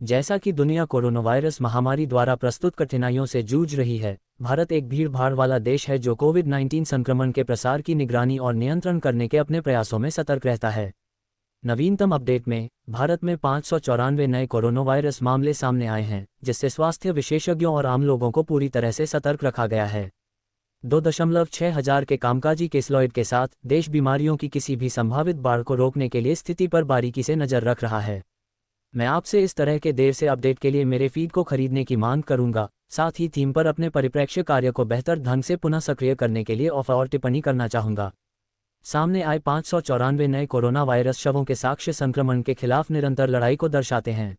जैसा कि दुनिया कोरोना वायरस महामारी द्वारा प्रस्तुत कठिनाइयों से जूझ रही है, भारत एक भीड़-भाड़ वाला देश है जो कोविड-19 संक्रमण के प्रसार की निगरानी और नियंत्रण करने के अपने प्रयासों में सतर्क रहता है। नवीनतम अपडेट में भारत में 594 नए कोरोना वायरस मामले सामने आए हैं, जिससे स्वास्थ्य विशेषज्ञों और आम लोगों को पूरी तरह से सतर्क रखा गया है। 2.6 हजार के कामकाजी केसलॉइड के साथ देश बीमारियों की किसी भी संभावित बाढ़ को रोकने के लिए स्थिति पर बारीकी से नजर रख रहा है। मैं आपसे इस तरह के देर से अपडेट के लिए मेरे फीड को खरीदने की मांग करूंगा, साथ ही थीम पर अपने परिप्रेक्ष्य कार्य को बेहतर ढंग से पुनः सक्रिय करने के लिए ऑफर और टिप्पणी करना चाहूंगा। सामने आए 594 नए कोरोना वायरस शवों के साक्ष्य संक्रमण के खिलाफ निरंतर लड़ाई को दर्शाते हैं।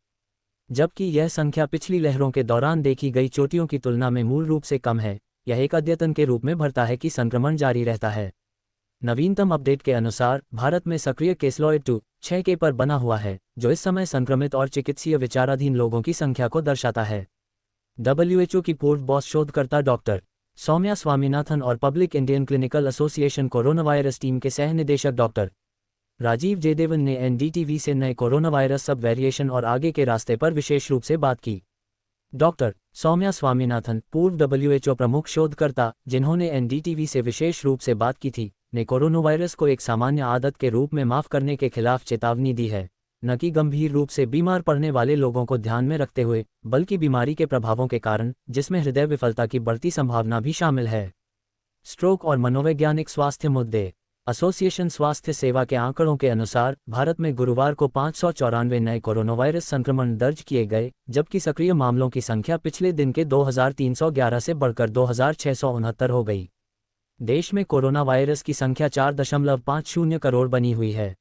जबकि यह संख्या पिछली लहरों के दौरान देखी गई चोटियों की तुलना में मूल रूप से कम है, यह एक अद्यतन के रूप में भरता है कि संक्रमण जारी रहता है। नवीनतम अपडेट के अनुसार भारत में सक्रिय केसलॉइड 2.6 पर बना हुआ है, जो इस समय संक्रमित और चिकित्सीय विचाराधीन लोगों की संख्या को दर्शाता है। WHO की पूर्व बॉस शोधकर्ता डॉक्टर सौम्या स्वामीनाथन और public Indian clinical association corona virus team के सह निदेशक डॉक्टर राजीव जयदेवन ने NDTV से नए कोरोना वायरस सब वेरिएशन और आगे के रास्ते पर विशेष रूप से बात की। डॉक्टर सौम्या स्वामीनाथन, पूर्व WHO प्रमुख शोधकर्ता जिन्होंने NDTV से विशेष रूप से बात की थी, ने कोरोना वायरस को एक सामान्य आदत के रूप में माफ करने के खिलाफ चेतावनी दी है, न कि गंभीर रूप से बीमार पड़ने वाले लोगों को ध्यान में रखते हुए, बल्कि बीमारी के प्रभावों के कारण, जिसमें हृदय विफलता की बढ़ती संभावना भी शामिल है। स्ट्रोक और मनोवैज्ञानिक स्वास्थ्य मुद्दे। एसोसिएशन स्वास्थ्य सेवा के आंकड़ों के अनुसार भारत में गुरुवार को 594 नए कोरोना वायरस संक्रमण दर्ज किए गए, जबकि सक्रिय मामलों की संख्या पिछले दिन के 2311 से बढ़कर 2669 हो गई। देश में कोरोना वायरस की संख्या 4.50 करोड़ बनी हुई है।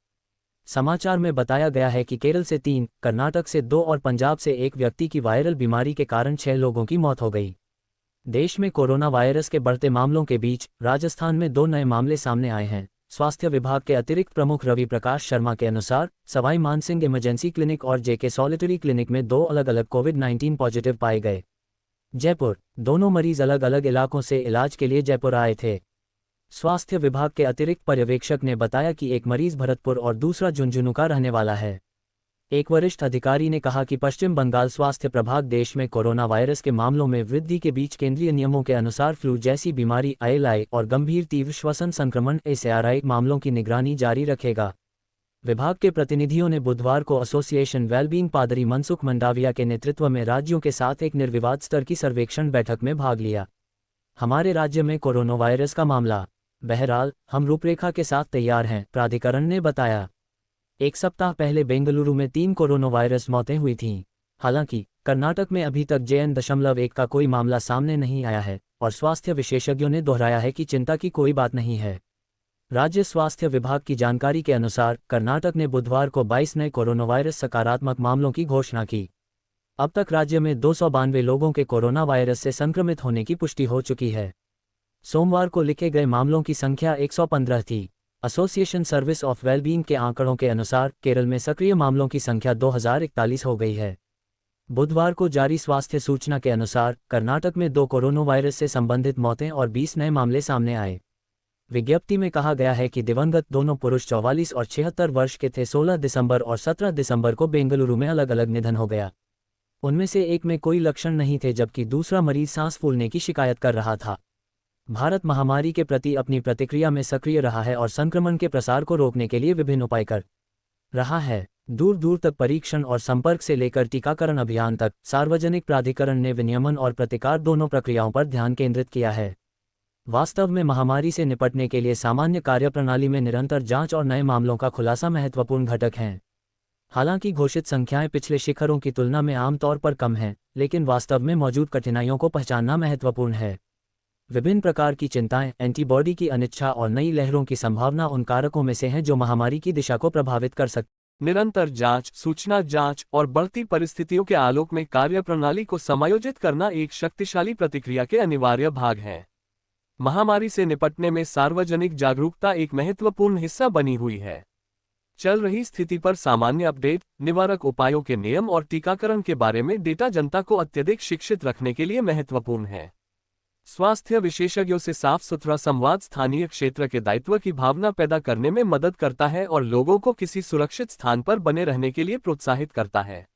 समाचार में बताया गया है कि केरल से 3, कर्नाटक से 2 और पंजाब से 1 व्यक्ति की वायरल बीमारी के कारण 6 लोगों की मौत हो गई। देश में कोरोना वायरस के बढ़ते मामलों के बीच राजस्थान में 2 नए मामले सामने आए हैं। स्वास्थ्य विभाग के अतिरिक्त प्रमुख रवि प्रकाश शर्मा के अनुसार सवाई मानसिंह इमरजेंसी क्लिनिक और JK सॉलिटरी क्लिनिक में 2 अलग-अलग कोविड-19 पॉजिटिव पाए गए। जयपुर, दोनों मरीज अलग अलग इलाकों से इलाज के लिए जयपुर आए थे। स्वास्थ्य विभाग के अतिरिक्त पर्यवेक्षक ने बताया कि एक मरीज भरतपुर और दूसरा झुंझुनू का रहने वाला है। एक वरिष्ठ अधिकारी ने कहा कि पश्चिम बंगाल स्वास्थ्य प्रभाग देश में कोरोना वायरस के मामलों में वृद्धि के बीच केंद्रीय नियमों के अनुसार फ्लू जैसी बीमारी ALI और गंभीर तीव्र श्वसन संक्रमण ASARI मामलों की निगरानी जारी रखेगा। विभाग के प्रतिनिधियों ने बुधवार को एसोसिएशन वेलबींग पादरी मनसुख मंडाविया के नेतृत्व में राज्यों के साथ एक निर्विवाद स्तर की सर्वेक्षण बैठक में भाग लिया। हमारे राज्य में कोरोना वायरस का मामला। बहरहाल, हम रूपरेखा के साथ तैयार हैं, प्राधिकरण ने बताया। एक सप्ताह पहले बेंगलुरु में 3 कोरोना वायरस मौतें हुई थीं। हालांकि कर्नाटक में अभी तक JN.1 का कोई मामला सामने नहीं आया है और स्वास्थ्य विशेषज्ञों ने दोहराया है कि चिंता की कोई बात नहीं है। राज्य स्वास्थ्य विभाग की जानकारी के अनुसार कर्नाटक ने बुधवार को 22 नए कोरोना वायरस सकारात्मक मामलों की घोषणा की। अब तक राज्य में 292 लोगों के कोरोना वायरस से संक्रमित होने की पुष्टि हो चुकी है। सोमवार को लिखे गए मामलों की संख्या 115 थी। एसोसिएशन सर्विस ऑफ वेलबींग के आंकड़ों के अनुसार केरल में सक्रिय मामलों की संख्या 2041 हो गई है। बुधवार को जारी स्वास्थ्य सूचना के अनुसार कर्नाटक में 2 कोरोना वायरस से संबंधित मौतें और 20 नए मामले सामने आए। विज्ञप्ति में कहा गया है कि दिवंगत दोनों पुरुष 44 और 76 वर्ष के थे। 16 दिसंबर और 17 दिसंबर को बेंगलुरु में अलग अलग निधन हो गया। उनमें से एक में कोई लक्षण नहीं थे, जबकि दूसरा मरीज सांस फूलने की शिकायत कर रहा था। भारत महामारी के प्रति अपनी प्रतिक्रिया में सक्रिय रहा है और संक्रमण के प्रसार को रोकने के लिए विभिन्न उपाय कर रहा है। दूर दूर तक परीक्षण और संपर्क से लेकर टीकाकरण अभियान तक, सार्वजनिक प्राधिकरण ने विनियमन और प्रतिकार दोनों प्रक्रियाओं पर ध्यान केंद्रित किया है। वास्तव में महामारी से निपटने के लिए सामान्य कार्यप्रणाली में निरंतर जांच और नए मामलों का खुलासा महत्वपूर्ण घटक हैं। हालांकि घोषित संख्याएं पिछले शिखरों की तुलना में आमतौर पर कम हैं, लेकिन वास्तव में मौजूद कठिनाइयों को पहचानना महत्वपूर्ण है। विभिन्न प्रकार की चिंताएं, एंटीबॉडी की अनिच्छा और नई लहरों की संभावना उन कारकों में से हैं जो महामारी की दिशा को प्रभावित कर सकते। निरंतर जांच, सूचना जांच और बढ़ती परिस्थितियों के आलोक में कार्यप्रणाली को समायोजित करना एक शक्तिशाली प्रतिक्रिया के अनिवार्य भाग है। महामारी से निपटने में सार्वजनिक जागरूकता एक महत्वपूर्ण हिस्सा बनी हुई है। चल रही स्थिति पर सामान्य अपडेट, निवारक उपायों के नियम और टीकाकरण के बारे में डेटा जनता को अत्यधिक शिक्षित रखने के लिए महत्वपूर्ण है। स्वास्थ्य विशेषज्ञों से साफ सुथरा संवाद स्थानीय क्षेत्र के दायित्व की भावना पैदा करने में मदद करता है और लोगों को किसी सुरक्षित स्थान पर बने रहने के लिए प्रोत्साहित करता है।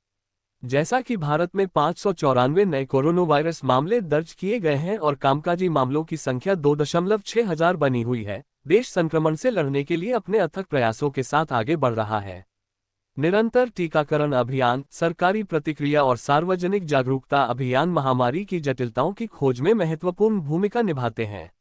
जैसा कि भारत में 594 नए कोरोना वायरस मामले दर्ज किए गए हैं और कामकाजी मामलों की संख्या 2.6 हजार बनी हुई है, देश संक्रमण से लड़ने के लिए अपने अथक प्रयासों के साथ आगे बढ़ रहा है। निरंतर टीकाकरण अभियान, सरकारी प्रतिक्रिया और सार्वजनिक जागरूकता अभियान महामारी की जटिलताओं की खोज में महत्वपूर्ण भूमिका निभाते हैं।